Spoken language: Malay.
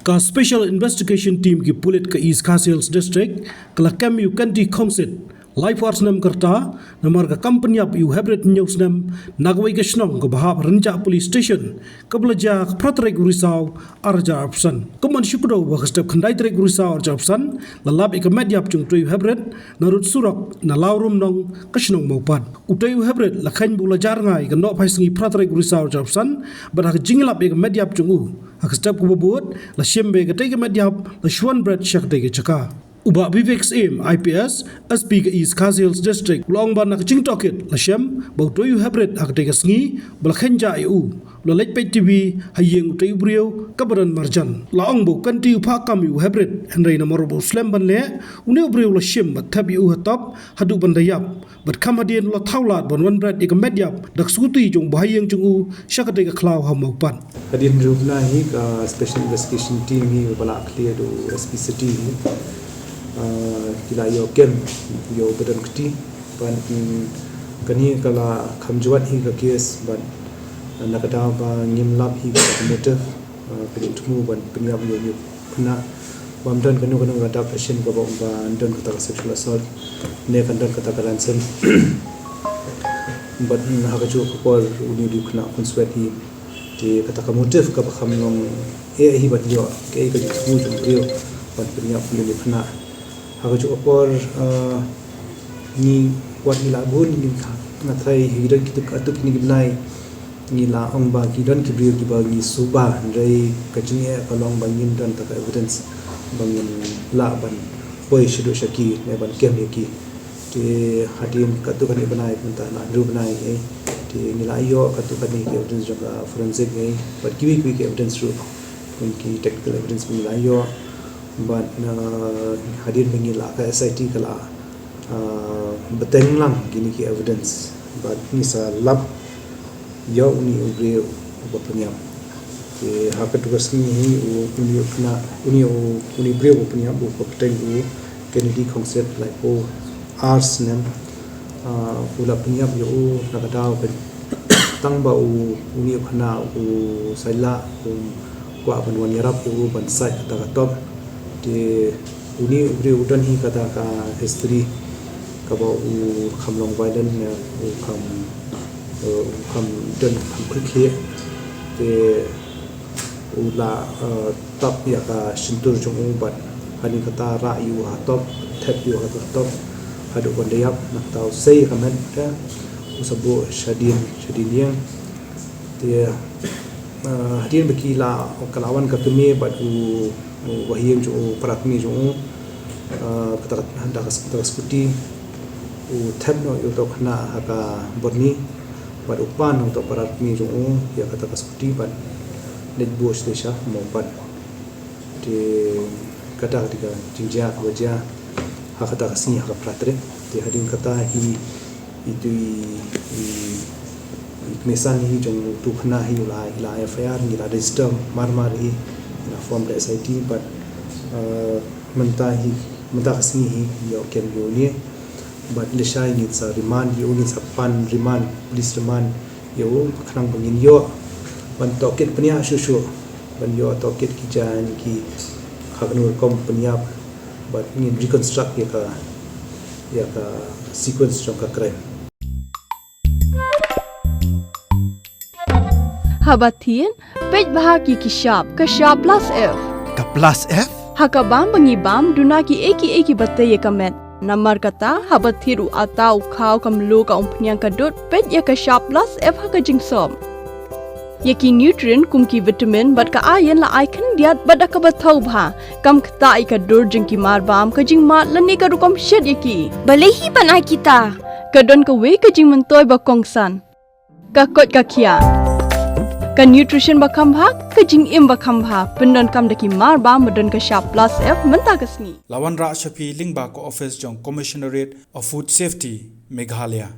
Ka Special Investigation Team ki pulit ke East Khasiels District kala kem yu kanti khongsit life arts nam karta namar ka Pynïap yu Heprit news nam nagway ke Shillong ke bahap renja police station kablaja pratrek risau arja opsan kuman syukdo ba step khandai trek risau arja opsan lalab ik Meghalaya chung tu Heprit narut surak na law Rumnong ke Shillong maupat utai Heprit la khan bula jar ngai ke no phaisingi pratrek risau arja opsan barak jinglap ik Meghalaya chung hak step ko buat la shembe ke tege Meghalaya la shwan Bret shak tege chaka Uba Vivek's aim IPS SP ke East Khasiels District long ban nak ching toket la shem bau toyu Heprit ak tege sngi bal khenja eu la lech pe TV hayeng toyu brio kabaran Marjan la ong bo kanti Phah kam yu Heprit henrei na morbo slam ban le une brio la shem bat thab yu hatop hadu ban dayap bat khamadien la thaulat bon wan Bret ik Meghalaya dak suti jong bahayeng chung u shakate ka klaw ha maupat hadin rubna hi ka special investigation team hi bala clear do SP city kila yo kem yo badan kti ban kani kala khamjuat hi ka case ban nakata ba ngimlap hi ka motive kali tumu ban Pynïap yo kuna bam dan kanu kata patient ko ba dan kata sexual assault ne kan dan kata ransom but ha ka chu ko uni di kuna kun sweat hi ti kata ka motive ka ba khamnong hi ban yo ke ka tumu jo ban Pynïap yo kuna Aku cukup por ni buat ni lagu ni ngatai hidup kita atuk ni gilai ni la ong ba gidan kibrio ki ba ni suba ndai kacini kalong bangin dan tak evidence bangin la ban boy shido shaki ne ban kem ki ti hadim katu kan banai punta na dru banai ti ni la yo katu kan ni evidence juga forensic but kiwi evidence ru kun ki technical evidence ni la yo but hadir mengila ka SIT kala beteng lang gini ki evidence but ni sa lab yo uni ubri Pynïap ke hakat tugas ni uni kena uni bri Pynïap bu beteng u Kennedy concept like ars nem ula Pynïap yo nakadau kan tang ba uni kena saila kwa ban wan yarap ban site kata top di uni ubri udan hi kata ka history ka ba khamlong violent ne kham dan kham khri te ula top ya ka shintur jong ban hani kata ra yu ha top thep yu ha top hadu bandayap nak tahu sei kamen ta usabu shadin yang te hadin bakila kalawan ka kemi bat wahiem jo paratmi jo kata hendak skuti thep no yo to khna haka borni bat upan no to paratmi jo ya kata skuti bat net bos desha mompat de kata tiga jinja wajah hakata kasih haka pratre de hadin kata hi itu mesan hi jong tu khna hi la FIR ni la register mar hi na form the SIT but mentah kasih hi yo kem yo ni but lesai ni sa remand yo ni sa pan remand police remand yo khnang bangin yo ban toket pnia shushu ban yo toket ki jan ki khagnur kom Pynïap but ni reconstruct ya ka sequence jong ka crime Habatin, pej bahagi kishap plus F. Ka plus F? Hakabam bangibam dunaki eki batay kamet. Namar kata habathiru atau kau kamlu ka umpnyang kadut pej ya kishap plus F haka jingsom. Yaki nutrient kumki vitamin bat ka ayan la ikan diat bada ka bathau bha kam kata ika dur jingki marbam ka jing mat lani ka rukom shed yaki. Balehi panai kita. Kadon ka we ka jing mentoy bakongsan. Kakot kakia. Ka nutrition bakam bha ka jing im bakam bha pendon kam daki mar ba medon ka sharp plus F menta kasni Lawan Ra Shapi Lingba ko office jong Commissionerate of Food Safety Meghalaya